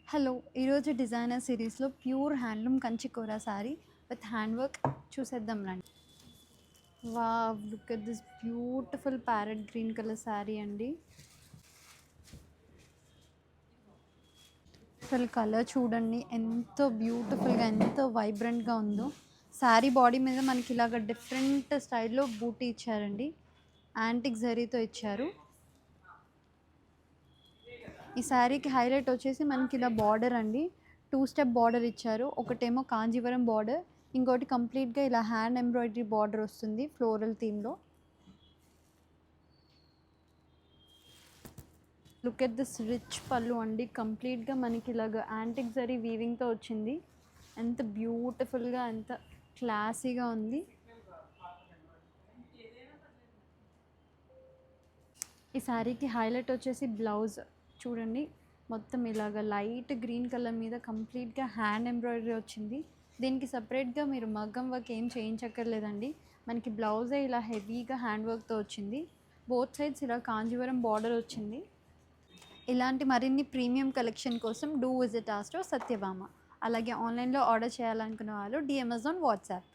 Hello! ఈరోజు designer సిరీస్‌లో pure handloom కంచికోర శారీ విత్ హ్యాండ్ వర్క్ చూసేద్దాం రండి. Wow! Look at this beautiful parrot green colour sari అండి. అసలు కలర్ చూడండి ఎంత బ్యూటిఫుల్‌గా, ఎంత వైబ్రెంట్‌గా ఉందో. శారీ బాడీ మీద మనకి ఇలాగ డిఫరెంట్ స్టైల్‌లో బూటీ ఇచ్చారండి. యాంటిక్ జరీతో ఇచ్చారు. ఈ శారీకి హైలైట్ వచ్చేసి మనకి ఇలా బార్డర్ అండి. 2 స్టెప్ బార్డర్ ఇచ్చారు. ఒకటేమో కాంజీవరం బార్డర్, ఇంకోటి కంప్లీట్‌గా ఇలా హ్యాండ్ ఎంబ్రాయిడరీ బార్డర్ వస్తుంది ఫ్లోరల్ థీమ్‌లో. Look at this rich pallu అండి. కంప్లీట్‌గా మనకి ఇలాగ యాంటిక్ జరీ వీవింగ్‌తో వచ్చింది. ఎంత బ్యూటిఫుల్‌గా, ఎంత క్లాసీగా ఉంది. ఈ శారీకి హైలైట్ వచ్చేసి బ్లౌజ్ చూడండి. మొత్తం ఇలాగ లైట్ గ్రీన్ కలర్ మీద కంప్లీట్‌గా హ్యాండ్ ఎంబ్రాయిడరీ వచ్చింది. దీనికి సెపరేట్‌గా మీరు మగ్గం వర్క్ ఏం చేయించక్కర్లేదండి. మనకి బ్లౌజే ఇలా హెవీగా హ్యాండ్ వర్క్‌తో వచ్చింది. బోత్ సైడ్స్ ఇలా కాంజీవరం బార్డర్ వచ్చింది. ఇలాంటి మరిన్ని ప్రీమియం కలెక్షన్ కోసం do visit our store Satyabhama. అలాగే ఆన్లైన్‌లో ఆర్డర్ చేయాలనుకునే వాళ్ళు డీఎంఎస్ ఆన్ వాట్సాప్.